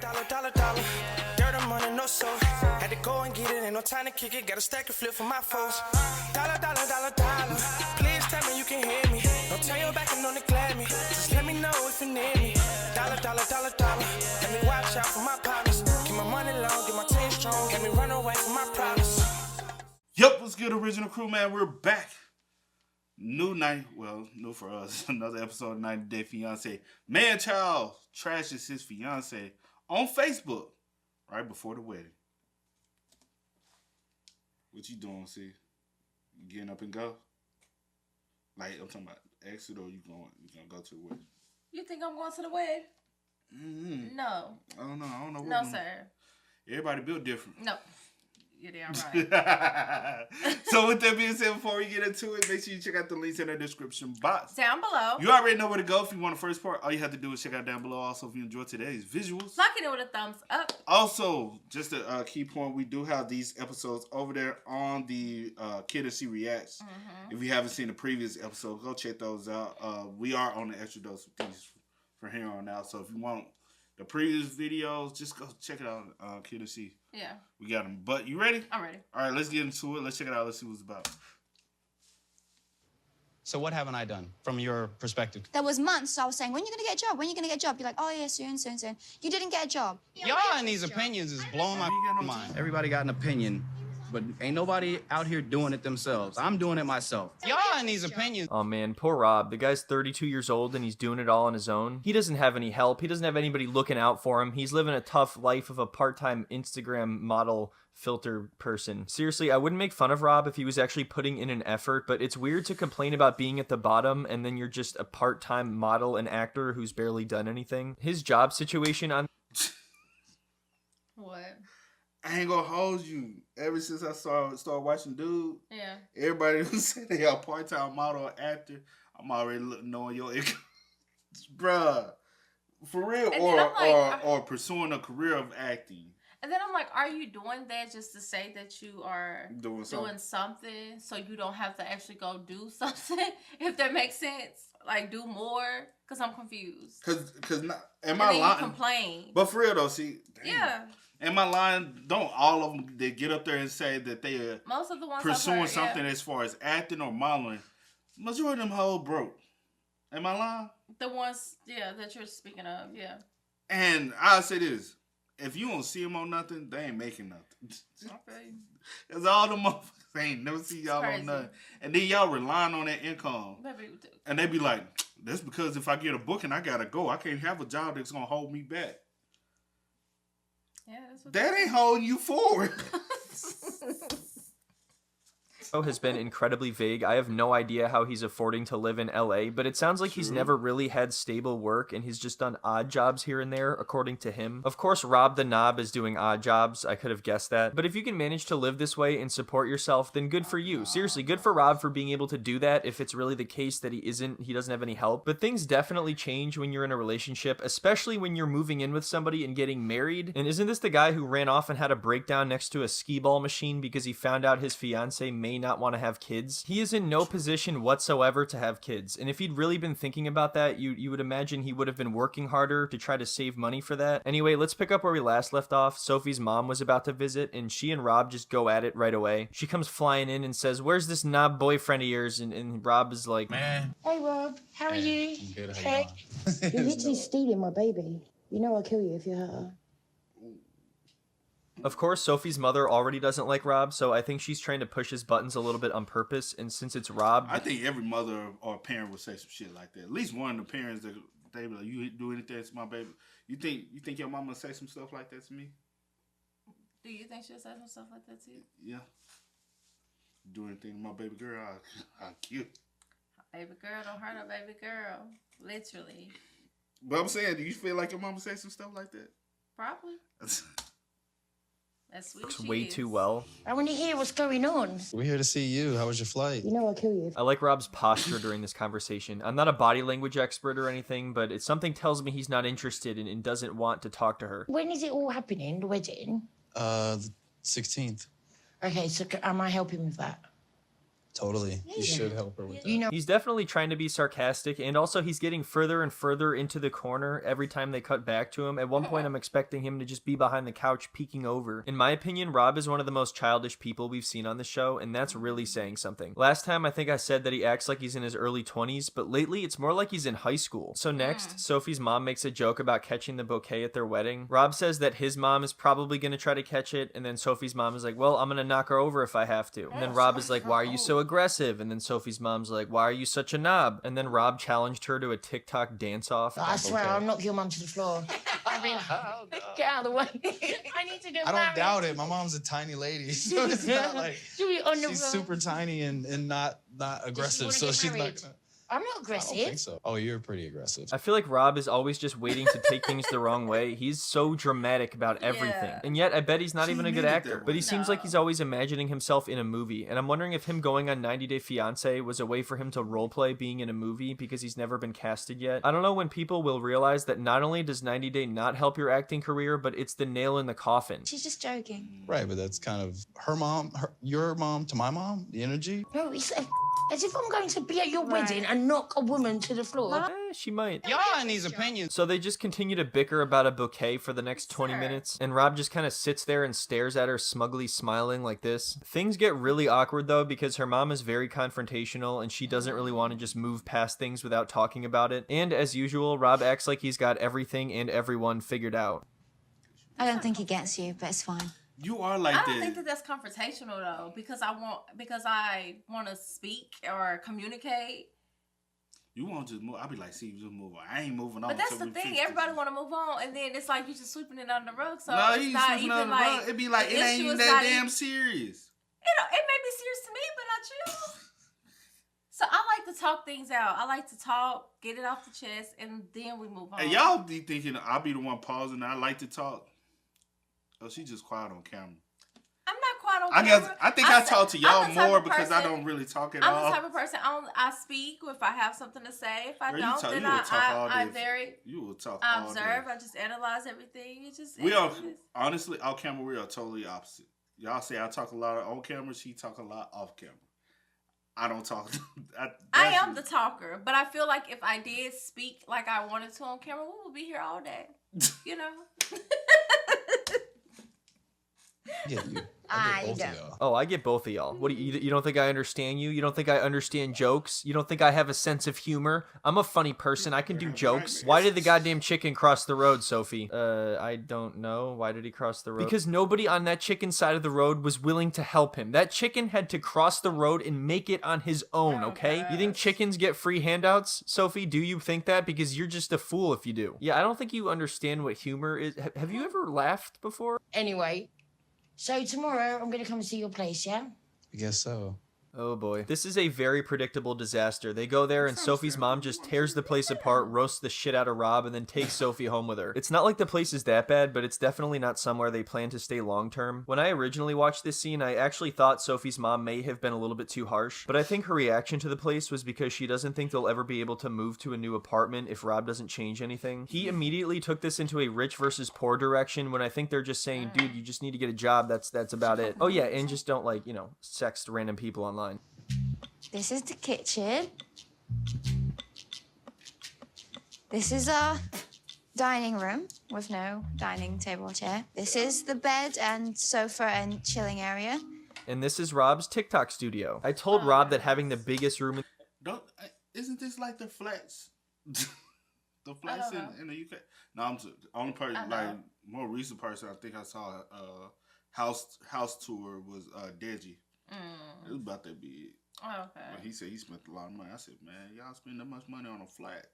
Dollar. Dirt on money, no soul. Had to go and get it, ain't no time to kick it. Got a stack and flip for my foes. Dollar. Please tell me you can hear me. Don't turn your back and don't neglect me. Just let me know if you need me. Dollar. Let me watch out for my partners. Keep my money long, get my team strong. Let me run away from my problems. Yup, what's good, original crew, man? We're back. New for us. Another episode of 90 Day Fiance. Man child trashes his fiance on Facebook right before the wedding. What you doing, see? You getting up and go? Like, I'm talking about exit, or you gonna go to the wedding? You think I'm going to the wedding? Mm-hmm. No. I don't know. No, sir. Everybody built different. No. You're damn right. So with that being said, before we get into it, make sure you check out the links in the description box. Down below. You already know where to go if you want the first part. All you have to do is check out down below. Also, if you enjoyed today's visuals. Lock it in with a thumbs up. Also, just a key point, we do have these episodes over there on the Kid and C Reacts. Mm-hmm. If you haven't seen the previous episode, go check those out. We are on the extra dose of things from here on out. So if you want the previous videos, just go check it out on Kid and C. Yeah. We got them. But you ready? I'm ready. All right, let's get into it. Let's check it out. Let's see what it's about. So what haven't I done from your perspective? There was months I was saying, when are you going to get a job? When are you going to get a job? You're like, oh, yeah, soon. You didn't get a job. Y'all and these opinions is blowing my mind. Everybody got an opinion, but ain't nobody out here doing it themselves. I'm doing it myself. Y'all and these opinions. Oh man, poor Rob. The guy's 32 years old and he's doing it all on his own. He doesn't have any help. He doesn't have anybody looking out for him. He's living a tough life of a part-time Instagram model filter person. Seriously, I wouldn't make fun of Rob if he was actually putting in an effort, but it's weird to complain about being at the bottom and then you're just a part-time model and actor who's barely done anything. His job situation on... What? I ain't gonna hold you. Ever since I started watching Dude, yeah, everybody who said they are part-time model or actor, I'm already knowing your income. Bruh. For real, or pursuing a career of acting. And then I'm like, are you doing that just to say that you are doing something so you don't have to actually go do something? If that makes sense. Like, do more? Because I'm confused. Because am I lying? You complain. But for real, though, see. Damn. Yeah. Am I lying? Don't all of them they get up there and say that they are most of the ones pursuing something as far as acting or modeling? Majority of them hoes broke. Am I lying? The ones, that you're speaking of, yeah. And I'll say this. If you don't see them on nothing, they ain't making nothing. Okay. Because all the motherfuckers ain't never see y'all on nothing. And then y'all relying on that income. And they be like, that's because if I get a booking, I got to go. I can't have a job that's going to hold me back. Yeah, that's what that ain't holding you forward. has been incredibly vague. I have no idea how he's affording to live in LA, but it sounds like he's never really had stable work and he's just done odd jobs here and there, according to him. Of course, Rob the Knob is doing odd jobs. I could have guessed that. But if you can manage to live this way and support yourself, then good for you. Seriously, good for Rob for being able to do that if it's really the case that he doesn't have any help. But things definitely change when you're in a relationship, especially when you're moving in with somebody and getting married. And isn't this the guy who ran off and had a breakdown next to a skee ball machine because he found out his fiance may not want to have kids? He is in no position whatsoever to have kids, and if he'd really been thinking about that, you would imagine he would have been working harder to try to save money for that. Anyway, let's pick up where we last left off. Sophie's mom was about to visit, and she and Rob just go at it right away. She comes flying in and says, "Where's this knob boyfriend of yours?" And Rob is like, "Man." Hey Rob, how are you? I'm good. Hey. You're literally stealing my baby. You know I'll kill you if you hurt her. Of course, Sophie's mother already doesn't like Rob, so I think she's trying to push his buttons a little bit on purpose, and since it's Rob... I think every mother or parent would say some shit like that. At least one of the parents, they be like, you do anything to my baby. You think your mama say some stuff like that to me? Do you think she'll say some stuff like that to you? Yeah. Do anything to my baby girl, I'll kill. Baby girl, don't hurt her baby girl. Literally. But I'm saying, do you feel like your mama say some stuff like that? Probably. That's sweet. Works way too well. I want to hear what's going on. We're here to see you. How was your flight? You know I'll kill you. I like Rob's posture during this conversation. I'm not a body language expert or anything, but something tells me he's not interested and doesn't want to talk to her. When is it all happening, the wedding? The 16th. Okay, so am I helping with that? Totally. You should help her with that. You know, He's definitely trying to be sarcastic, and also he's getting further and further into the corner every time they cut back to him. At one point, I'm expecting him to just be behind the couch peeking over. In my opinion, Rob is one of the most childish people we've seen on the show, and that's really saying something. Last time, I think I said that he acts like he's in his early 20s, but lately it's more like he's in high school. So next, Sophie's mom makes a joke about catching the bouquet at their wedding. Rob says that his mom is probably going to try to catch it, and then Sophie's mom is like, well, I'm going to knock her over if I have to. And then Rob is like, why are you so aggressive? And then Sophie's mom's like, why are you such a knob? And then Rob challenged her to a TikTok dance-off. I swear I'll knock your mum to the floor. I mean, get out of the way. I need to get I married. don't doubt it. My mom's a tiny lady, so it's not like She'll be on the she's floor. super tiny and not aggressive. wanna So get she's not married? gonna. I'm not I don't aggressive. think so. Oh, you're pretty aggressive. I feel like Rob is always just waiting to take things the wrong way. He's so dramatic about everything. Yeah. And yet, I bet he's not He even a made good it that actor. way. But he seems like he's always imagining himself in a movie. And I'm wondering if him going on 90 Day Fiance was a way for him to roleplay being in a movie because he's never been casted yet. I don't know when people will realize that not only does 90 Day not help your acting career, but it's the nail in the coffin. she's just joking. Right, but that's kind of her mom, your mom to my mom. The energy. No, it's as if I'm going to be at your wedding and knock a woman to the floor. She might. Y'all in these opinions. So they just continue to bicker about a bouquet for the next 20 Sure. minutes, and Rob just kind of sits there and stares at her, smugly smiling like this. Things get really awkward though, because her mom is very confrontational and she doesn't really want to just move past things without talking about it. And as usual, Rob acts like he's got everything and everyone figured out. I don't think he gets you, but it's fine. You are like I don't that. think that that's confrontational though, because I want to speak or communicate. You want to just move. I'll be like, see, you just move on. I ain't moving on. But that's until the we thing. fix Everybody this. want to move on, and then it's like you just sweeping it under the rug. So No, it's he's not sweeping even on the like rug. It'd be like, the it ain't issue even is that not damn even- serious. It may be serious to me, but not you. So I like to talk things out. I like to talk, get it off the chest, and then we move on. And y'all be thinking I'll be the one pausing. I like to talk. Oh, she just quiet on camera. I'm not quiet on I camera. guess I think I talk to y'all I'm the type more of because I person- don't really talk at I'm all. the type of person. I speak if I have something to say. If I Girl, you don't, talk- then you will talk all I day. You will talk I all observe. day. I just analyze everything. It just We are it's- honestly off camera. We are totally opposite. Y'all say I talk a lot on camera. She talk a lot off camera. I don't talk. I am the talker, but I feel like if I did speak like I wanted to on camera, we would be here all day. You know. Yeah, you. I I get both don't. of y'all. Oh, I get both of y'all. What do you don't think I understand you? You don't think I understand jokes? You don't think I have a sense of humor? I'm a funny person. I can do jokes. Why did the goddamn chicken cross the road, Sophie? I don't know. Why did he cross the road? Because nobody on that chicken side of the road was willing to help him. That chicken had to cross the road and make it on his own, okay? You think chickens get free handouts, Sophie? Do you think that? Because you're just a fool if you do. Yeah, I don't think you understand what humor is. Have you ever laughed before? Anyway, so tomorrow I'm going to come and see your place, yeah? I guess so. Oh boy. This is a very predictable disaster. They go there and Sophie's mom just tears the place apart, roasts the shit out of Rob, and then takes Sophie home with her. It's not like the place is that bad, but it's definitely not somewhere they plan to stay long term. When I originally watched this scene, I actually thought Sophie's mom may have been a little bit too harsh, but I think her reaction to the place was because she doesn't think they'll ever be able to move to a new apartment if Rob doesn't change anything. He immediately took this into a rich versus poor direction when I think they're just saying, dude, you just need to get a job. That's about it. Oh yeah, and just don't sext random people online. This is the kitchen. This is our dining room with no dining table or chair. This is the bed and sofa and chilling area. And this is Rob's TikTok studio. I told Rob that having the biggest room in Isn't this like the flats? The flats in the UK. No, I'm the only person like more recent person I think I saw house tour was Deji. It was about that big. Oh, okay. But he said he spent a lot of money. I said, man, y'all spend that much money on a flat.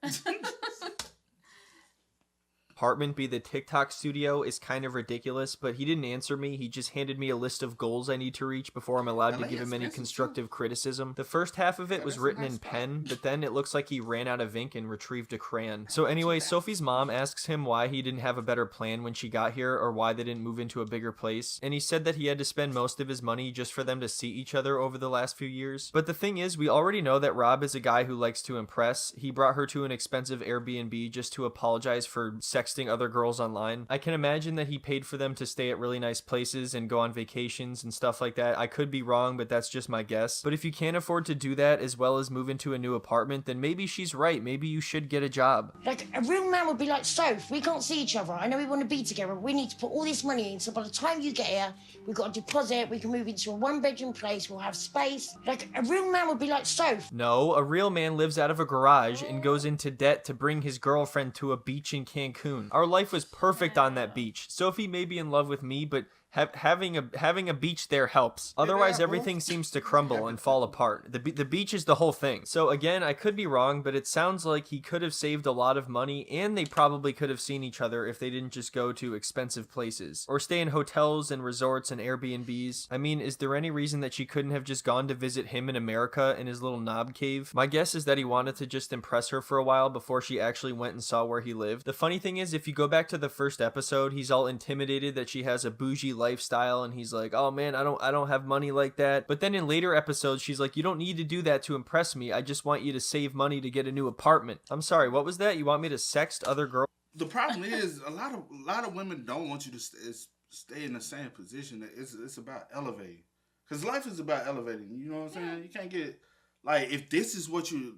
apartment be the TikTok studio is kind of ridiculous, but he didn't answer me. He just handed me a list of goals I need to reach before I'm allowed to give him any constructive criticism. The first half of it was written in pen, but then it looks like he ran out of ink and retrieved a crayon. So anyway, Sophie's mom asks him why he didn't have a better plan when she got here or why they didn't move into a bigger place, and he said that he had to spend most of his money just for them to see each other over the last few years. But the thing is, we already know that Rob is a guy who likes to impress. He brought her to an expensive Airbnb just to apologize for sex sexting other girls online. I can imagine that he paid for them to stay at really nice places and go on vacations and stuff like that. I could be wrong, but that's just my guess. But if you can't afford to do that as well as move into a new apartment, then maybe she's right. Maybe you should get a job. Like, a real man would be like, Soph, we can't see each other. I know we want to be together. We need to put all this money in, so by the time you get here, we've got a deposit, we can move into a one-bedroom place, we'll have space. Like, a real man would be like, Soph. No, a real man lives out of a garage and goes into debt to bring his girlfriend to a beach in Cancun. Our life was perfect on that beach. Sophie may be in love with me, but having a beach there helps. Otherwise, everything seems to crumble and fall apart. The beach is the whole thing. So again, I could be wrong, but it sounds like he could have saved a lot of money, and they probably could have seen each other if they didn't just go to expensive places or stay in hotels and resorts and Airbnbs. I mean, is there any reason that she couldn't have just gone to visit him in America in his little knob cave? My guess is that he wanted to just impress her for a while before she actually went and saw where he lived. The funny thing is, if you go back to the first episode, he's all intimidated that she has a bougie lifestyle, and he's like, oh man, I don't have money like that. But then in later episodes, she's like, you don't need to do that to impress me. I just want you to save money to get a new apartment. I'm sorry, what was that? You want me to sext other girls? The problem is a lot of women don't want you to stay in the same position. It's about elevating, because life is about elevating. You know what I'm saying? You can't get, like, if this is what you're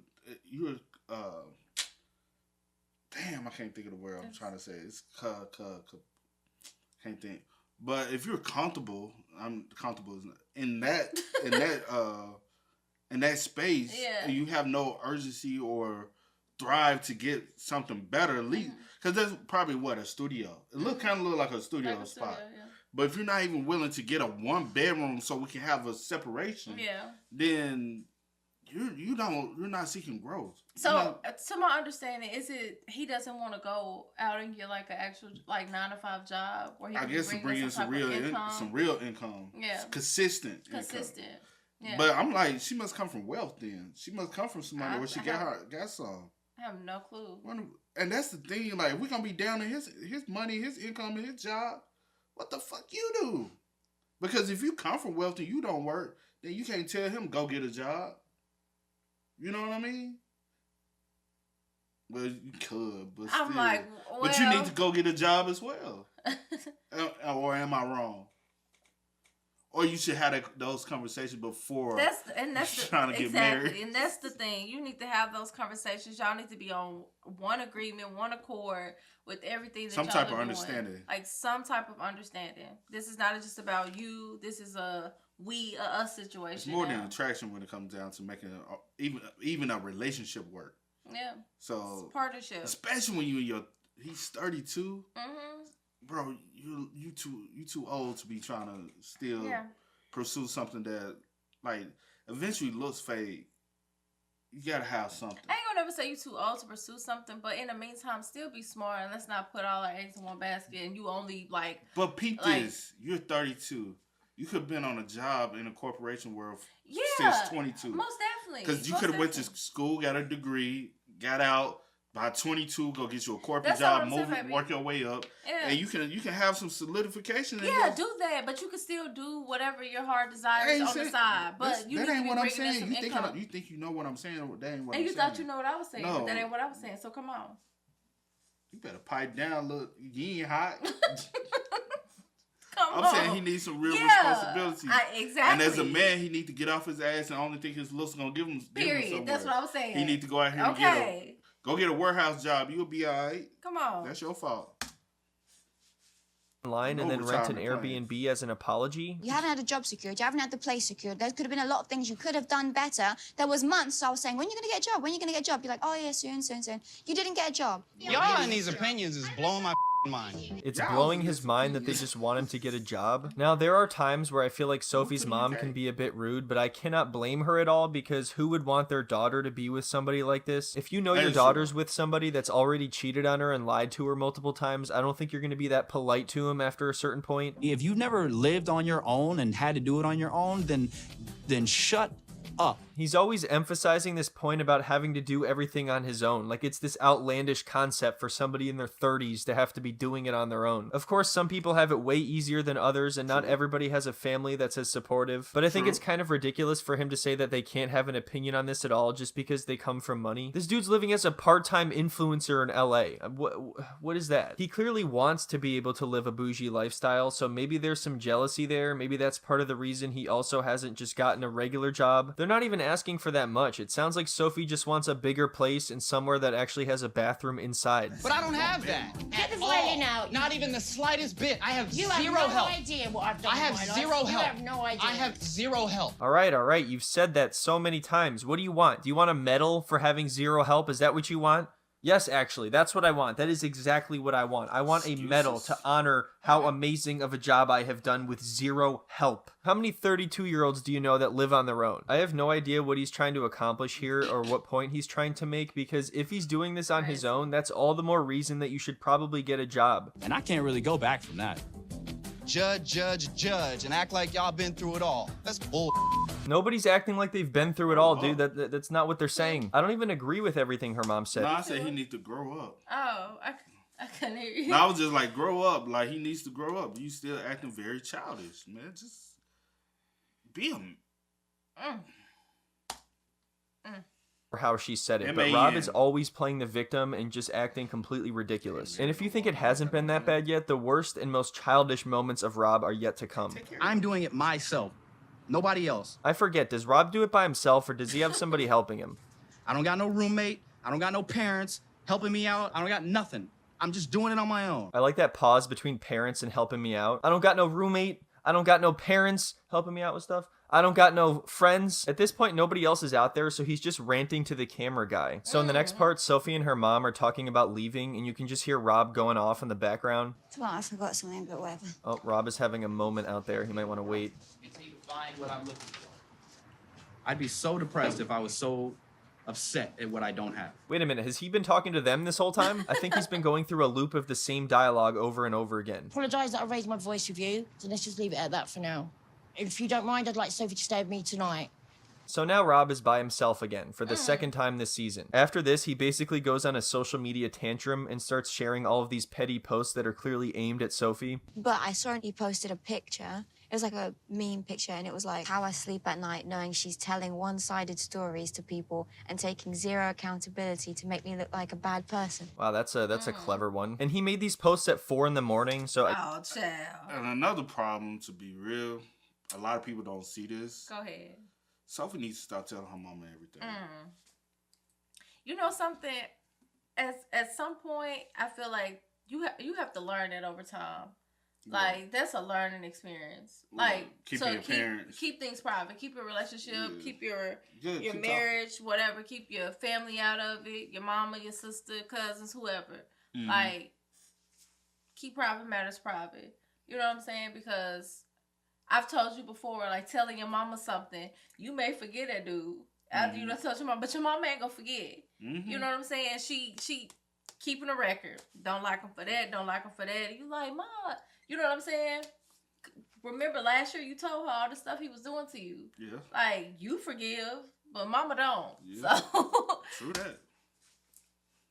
damn, I can't think of the word I'm trying to say. It's can't think. But if you're comfortable, I'm comfortable in that space, and you have no urgency or drive to get something better, at least, because that's probably a studio. It kind of look like a studio spot. But if you're not even willing to get a 1-bedroom so we can have a separation, then you're not seeking growth. So, to my understanding, is it he doesn't want to go out and get like an actual 9-to-5 job where he can bring in some real income, consistent. Yeah. But I'm like, she must come from wealth. Then she must come from somebody where she got some. I have no clue. And that's the thing. Like, we're gonna be down in his money, his income, and his job. What the fuck you do? Because if you come from wealth and you don't work, then you can't tell him go get a job. You know what I mean? Well, you could, but still. I'm like, well, but you need to go get a job as well. Or am I wrong? Or you should have those conversations before trying to get married. And that's the thing. You need to have those conversations. Y'all need to be on one agreement, one accord with everything that some y'all type are of doing. Understanding. Like some type of understanding. This is not just about you. This is a us situation. It's more than attraction when it comes down to making even a relationship work. Yeah. So it's partnership. Especially when he's 32. Mm-hmm. Bro, you too old to be trying to still pursue something that, like, eventually looks fake. You gotta have something. I ain't gonna never say you too old to pursue something, but in the meantime, still be smart and let's not put all our eggs in one basket and you only But peep this, you're 32. You could have been on a job in a corporation world since 22. Most definitely. Because you could have went to school, got a degree, got out. By 22, go get you a corporate job, work your way up, and you can have some solidification. Do that, but you can still do whatever your heart desires on the side. But you that need ain't to be what I'm bringing in saying. some income. You think you know what I'm saying? That ain't what I'm saying. And you thought you know what I was saying, no. but that ain't what I was saying. So come on. You better pipe down. Look, you ain't hot. I'm saying he needs some real responsibility. Exactly. And as a man, he needs to get off his ass and only think his looks gonna give him. Period. That's what I was saying. He need to go out here and go get a warehouse job. You'll be all right. Come on. That's your fault. Online and then rent an Airbnb as an apology. You haven't had a job secured. You haven't had the place secured. There could have been a lot of things you could have done better. There was months I was saying, when are you going to get a job? When are you going to get a job? You're like, oh, yeah, soon. You didn't get a job. Y'all and these opinions is blowing my mind. It's blowing his mind that they just want him to get a job. Now, there are times where I feel like Sophie's mom can be a bit rude, but I cannot blame her at all because who would want their daughter to be with somebody like this? If you know your daughter's with somebody that's already cheated on her and lied to her multiple times, I don't think you're going to be that polite to him after a certain point. If you've never lived on your own and had to do it on your own, then shut up. He's always emphasizing this point about having to do everything on his own, like it's this outlandish concept for somebody in their 30s to have to be doing it on their own. Of course, some people have it way easier than others, and not everybody has a family that's as supportive, but I think it's kind of ridiculous for him to say that they can't have an opinion on this at all just because they come from money. This dude's living as a part-time influencer in LA. What is that? He clearly wants to be able to live a bougie lifestyle, so maybe there's some jealousy there. Maybe that's part of the reason he also hasn't just gotten a regular job. They're not even asking for that much. It sounds like Sophie just wants a bigger place and somewhere that actually has a bathroom inside. But I don't have that. Get the violin out. Not even the slightest bit. I have You zero have no help. idea what I've done. I have in my zero life. help. You have no idea. I have zero help. All right. You've said that so many times. What do you want? Do you want a medal for having zero help? Is that what you want? Yes, actually, that's what I want. That is exactly what I want. I want a medal to honor how amazing of a job I have done with zero help. How many 32-year-olds do you know that live on their own? I have no idea what he's trying to accomplish here or what point he's trying to make, because if he's doing this on his own, that's all the more reason that you should probably get a job. And I can't really go back from that. Judge, and act like y'all been through it all. That's bull. Nobody's acting like they've been through it all, dude. That's not what they're saying. I don't even agree with everything her mom said. No, I said he needs to grow up. Oh, I couldn't hear you. No, I was just like, grow up. Like, he needs to grow up. You still acting very childish, man. Just be him. Or how she said it, but M-A-N. Rob is always playing the victim and just acting completely ridiculous. And if you think it hasn't been that bad yet, the worst and most childish moments of Rob are yet to come. I'm doing it myself. Nobody else. I forget, does Rob do it by himself or does he have somebody helping him? I don't got no roommate. I don't got no parents helping me out. I don't got nothing. I'm just doing it on my own. I like that pause between parents and helping me out. I don't got no roommate. I don't got no parents helping me out with stuff. I don't got no friends. At this point, nobody else is out there, so he's just ranting to the camera guy. So in the next part, Sophie and her mom are talking about leaving, and you can just hear Rob going off in the background. Come on, I forgot something, but whatever. Oh, Rob is having a moment out there. He might want to wait. Until you find what I'm looking for. I'd be so depressed if I was so upset at what I don't have. Wait a minute, has he been talking to them this whole time? I think he's been going through a loop of the same dialogue over and over again. Apologise that I raised my voice with you, so let's just leave it at that for now. If you don't mind, I'd like Sophie to stay with me tonight. So now Rob is by himself again for the second time this season. After this, he basically goes on a social media tantrum and starts sharing all of these petty posts that are clearly aimed at Sophie. But I saw he posted a picture. It was like a meme picture, and it was like how I sleep at night knowing she's telling one-sided stories to people and taking zero accountability to make me look like a bad person. Wow, that's a clever one. And he made these posts at 4 a.m. so Oh, child. And another problem, to be real, a lot of people don't see this. Go ahead. Sophie needs to stop telling her mama everything. You know something? At some point, I feel like you have to learn it over time. Like, that's a learning experience. Like, keep things private. Keep your relationship. Keep your marriage, whatever. Keep your family out of it. Your mama, your sister, cousins, whoever. Like, keep private matters private. You know what I'm saying? Because I've told you before, like, telling your mama something, you may forget that dude after you done told your mama, but your mama ain't gonna forget. You know what I'm saying? She keeping a record. Don't like him for that. Don't like him for that. You like, Ma, you know what I'm saying? Remember last year you told her all the stuff he was doing to you. Yeah. Like, you forgive, but mama don't. Yeah. So true that.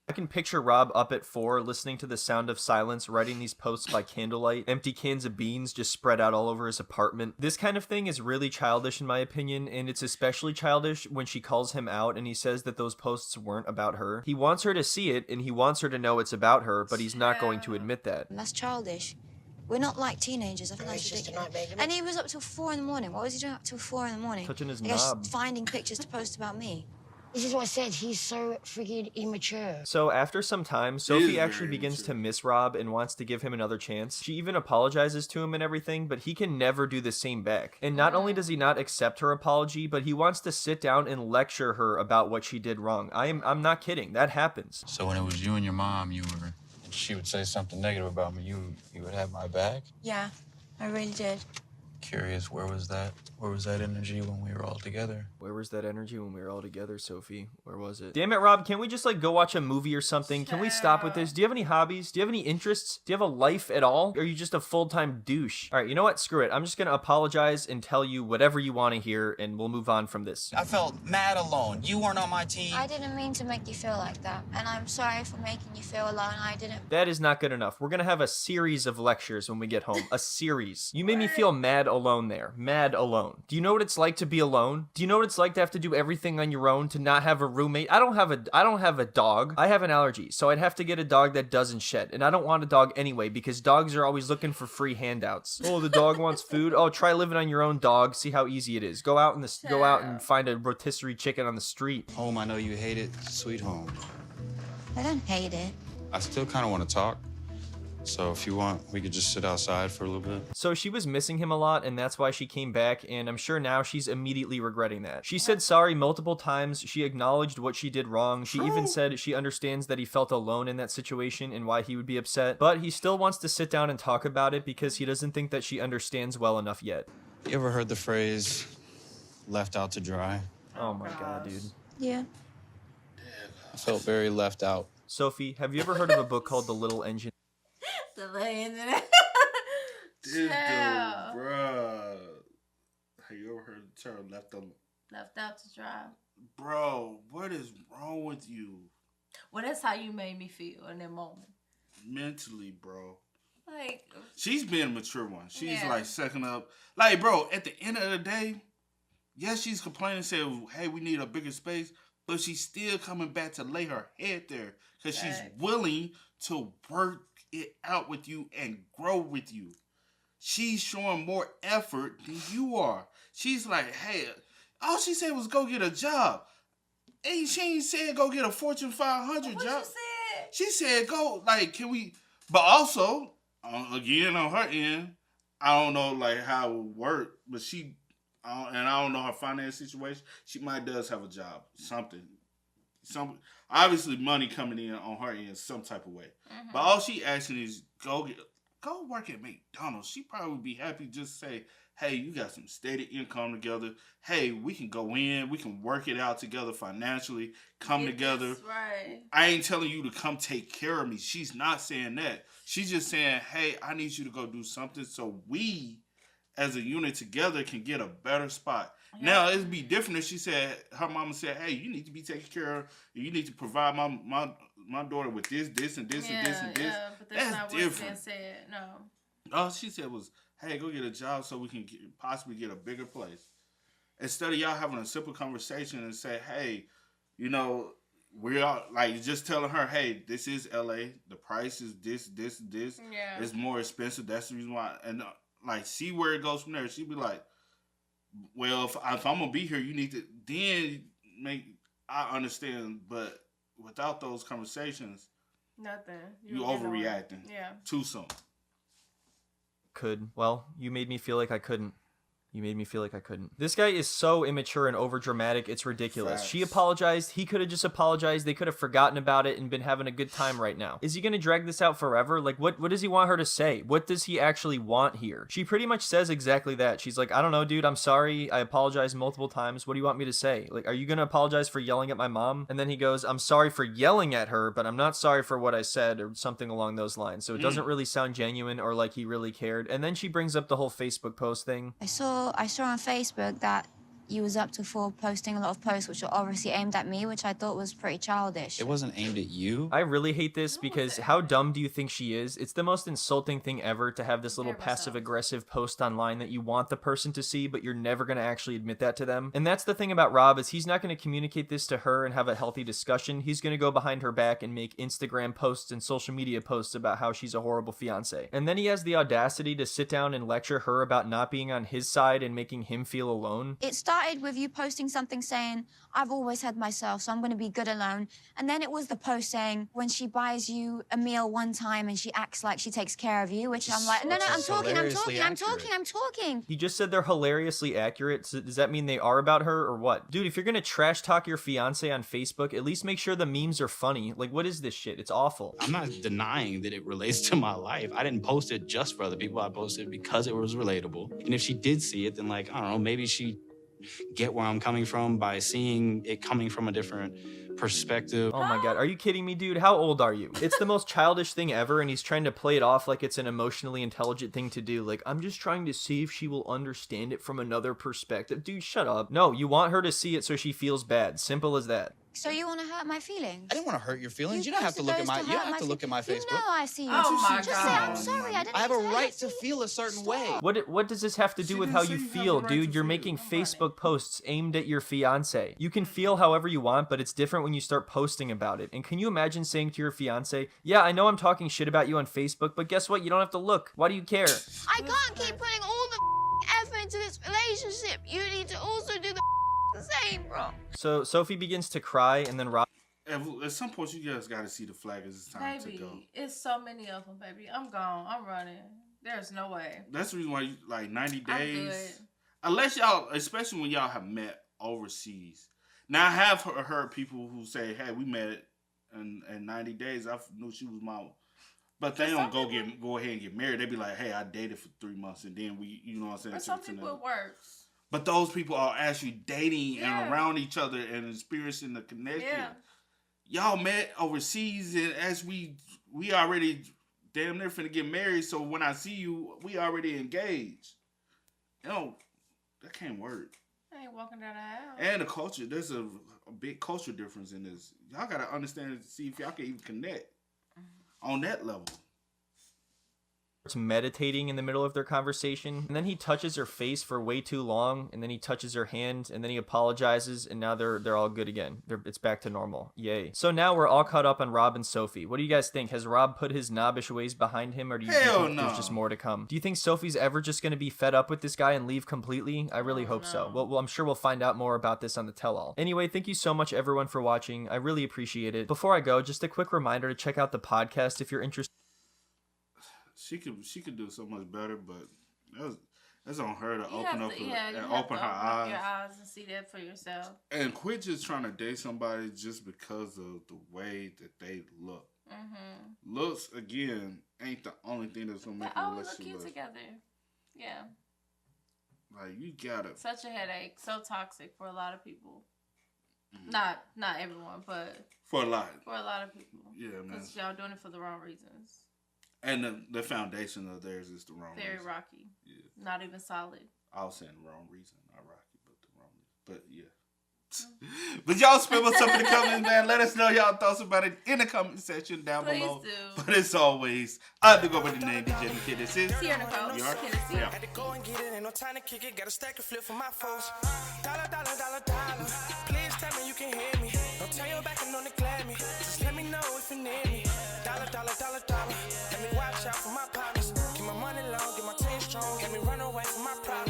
I can picture Rob up at 4, listening to the sound of silence, writing these posts by candlelight, empty cans of beans just spread out all over his apartment. This kind of thing is really childish in my opinion, and it's especially childish when she calls him out and he says that those posts weren't about her. He wants her to see it, and he wants her to know it's about her, but he's not going to admit that. That's childish. We're not like teenagers. I think that's ridiculous. And he was up till 4 a.m. What was he doing up till 4 a.m? Touching his knob. Finding pictures to post about me. This is what I said. He's so freaking immature. So after some time, Sophie actually begins to miss Rob and wants to give him another chance. She even apologizes to him and everything, but he can never do the same back. And not only does he not accept her apology, but he wants to sit down and lecture her about what she did wrong. I'm not kidding. That happens. So when it was you and your mom, she would say something negative about me, you would have my back? Yeah, I really did. Curious, where was that? Where was that energy when we were all together? Where was that energy when we were all together, Sophie? Where was it? Damn it, Rob, can't we just like go watch a movie or something? Can we stop with this? Do you have any hobbies? Do you have any interests? Do you have a life at all? Or are you just a full-time douche? All right, you know what? Screw it. I'm just gonna apologize and tell you whatever you want to hear, and we'll move on from this. I felt mad alone. You weren't on my team. I didn't mean to make you feel like that, and I'm sorry for making you feel alone. I didn't. That is not good enough. We're gonna have a series of lectures when we get home. A series. You made me feel mad alone there. Mad alone. Do you know what it's like to be alone? Do you know what it's like to have to do everything on your own, to not have a roommate? I don't have a dog. I have an allergy, so I'd have to get a dog that doesn't shed, and I don't want a dog anyway because dogs are always looking for free handouts. Oh, the dog wants food. Oh, try living on your own, dog. See how easy it is. Go out and find a rotisserie chicken on the street. Home, I know you hate it. Sweet home. I don't hate it. I still kind of want to talk. So if you want, we could just sit outside for a little bit. So she was missing him a lot, and that's why she came back, and I'm sure now she's immediately regretting that. She said sorry multiple times. She acknowledged what she did wrong. She even said she understands that he felt alone in that situation and why he would be upset, but he still wants to sit down and talk about it because he doesn't think that she understands well enough yet. You ever heard the phrase, left out to dry? Oh my god, dude. Yeah. I felt very left out. Sophie, have you ever heard of a book called The Little Engine? The land. This dude, bruh. Have you ever heard the term left out to dry? Bro, what is wrong with you? Well, that's how you made me feel in that moment. Mentally, bro. Like, she's being a mature one. She's yeah. like sucking up. Like, bro, at the end of the day, yes, she's complaining, saying, hey, we need a bigger space, but she's still coming back to lay her head there because she's willing to work it out with you and grow with you. She's showing more effort than you are. She's like, hey, all she said was go get a job. Hey, she ain't said go get a Fortune 500 job. She said go, like, can we, but also, again, on her end, I don't know, like, how it would work, but and I don't know her finance situation. She might does have a job, something. Obviously money coming in on her end some type of way. Mm-hmm. But all she asking is go work at McDonald's. She probably would be happy to just say, hey, you got some steady income together. Hey, we can go in, we can work it out together financially, come together. Right. I ain't telling you to come take care of me. She's not saying that. She's just saying, hey, I need you to go do something so we as a unit together can get a better spot. Yeah. Now, it'd be different if she said, her mama said, hey, you need to be taken care of. You need to provide my daughter with this, and this, and this, and this. Yeah, but that's not different. What's been said, no. All she said was, hey, go get a job so we can possibly get a bigger place. Instead of y'all having a simple conversation and say, hey, you know, we're all, like, just telling her, hey, this is LA. The price is this. Yeah. It's more expensive. That's the reason why. And, like, see where it goes from there. She'd be like, well, if I'm going to be here, you need to then I understand, but without those conversations, nothing. You overreacting too soon. Well, you made me feel like I couldn't. This guy is so immature and overdramatic, it's ridiculous. Facts. She apologized. He could have just apologized. They could have forgotten about it and been having a good time right now. Is he going to drag this out forever? Like, what does he want her to say? What does he actually want here? She pretty much says exactly that. She's like, I don't know, dude. I'm sorry. I apologized multiple times. What do you want me to say? Like, are you going to apologize for yelling at my mom? And then he goes, I'm sorry for yelling at her, but I'm not sorry for what I said, or something along those lines. So it doesn't really sound genuine or like he really cared. And then she brings up the whole Facebook post thing. I saw on Facebook that you was up to for posting a lot of posts which were obviously aimed at me, which I thought was pretty childish. It wasn't aimed at you? I really hate this because how dumb do you think she is? It's the most insulting thing ever to have this little passive-aggressive post online that you want the person to see, but you're never going to actually admit that to them. And that's the thing about Rob, is he's not going to communicate this to her and have a healthy discussion. He's going to go behind her back and make Instagram posts and social media posts about how she's a horrible fiance. And then he has the audacity to sit down and lecture her about not being on his side and making him feel alone. It started started with you posting something saying, I've always had myself, so I'm going to be good alone. And then it was the post saying, when she buys you a meal one time and she acts like she takes care of you, which I'm like, no, I'm talking. He just said they're hilariously accurate. So does that mean they are about her or what? Dude, if you're going to trash talk your fiance on Facebook, at least make sure the memes are funny. Like, what is this shit? It's awful. I'm not denying that it relates to my life. I didn't post it just for other people. I posted it because it was relatable. And if she did see it, then like, I don't know, maybe she get where I'm coming from by seeing it coming from a different perspective. Oh my God, are you kidding me, dude? How old are you? It's the most childish thing ever, and he's trying to play it off like it's an emotionally intelligent thing to do. Like, I'm just trying to see if she will understand it from another perspective. Dude, shut up. No, you want her to see it so she feels bad. Simple as that. So you want to hurt my feelings? I didn't want to hurt your feelings. You don't have to look at my. You don't have to look at my Facebook. You know I see you. Oh my Just say, God. I'm sorry. I didn't. I have a mean to right hurt to you. feel a certain way. What does this have to do with how you feel, dude? You're making Facebook posts aimed at your fiance. You can feel however you want, but it's different when you start posting about it. And can you imagine saying to your fiance, yeah, I know I'm talking shit about you on Facebook, but guess what? You don't have to look. Why do you care? I can't keep putting all the effort into this relationship. You need to also do the same, bro. So Sophie begins to cry, and then Rob. At some point, you guys got to see the flag as it's time to go. It's so many of them, baby. I'm gone. I'm running. There's no way. That's the reason why, 90 I'm days. good. Unless y'all, especially when y'all have met overseas. Now, I have heard people who say, hey, we met in 90 days. I knew she was my... But they don't go ahead and get married. They be like, hey, I dated for 3 months, and then we, you know what I'm saying? For some people, it works. But those people are actually dating and around each other and experiencing the connection. Yeah. Y'all met overseas, and as we already damn near finna get married, so when I see you, we already engaged. You know, that can't work. I ain't walking down the aisle. And the culture, there's a big culture difference in this. Y'all gotta understand and see if y'all can even connect on that level. Meditating in the middle of their conversation, and then he touches her face for way too long, and then he touches her hand, and then he apologizes, and now they're all good again. It's back to normal. Yay. So now we're all caught up on Rob and Sophie. What do you guys think? Has Rob put his knobbish ways behind him, or do you think there's just more to come? Do you think Sophie's ever just going to be fed up with this guy and leave completely? I really hope so. Well, I'm sure we'll find out more about this on the tell-all. Anyway, thank you so much everyone for watching. I really appreciate it. Before I go, just a quick reminder to check out the podcast if you're interested. She could do so much better, but that's on her to open up and open her eyes. Your eyes and see that for yourself. And quit just trying to date somebody just because of the way that they look. Mm-hmm. Looks again ain't the only thing that's gonna make a relationship look cute together. Yeah. Like you gotta. Such a headache. So toxic for a lot of people. Mm-hmm. Not everyone, but for a lot. For a lot of people. Yeah, man. Because y'all doing it for the wrong reasons. And the foundation of theirs is the wrong Very reason. rocky. Yeah. Not even solid. I was saying the wrong reason. Not rocky, but the wrong reason. But yeah. But y'all spit what's up in the comments, man. Let us know y'all thoughts about it in the comment section down below. Do. But as always, I do go by the name DJ Kid. This is Here, Nicole. Yeah. Had to go and get it, ain't no time to kick it. Got a stack and flip for my foes. Dollar. Please tell me you can hear me. Don't turn your back and don't neglect me. Just let me know if you need me. Dollar. Let me watch out for my partners. Keep my money low, get my team strong. Let me run away from my problems.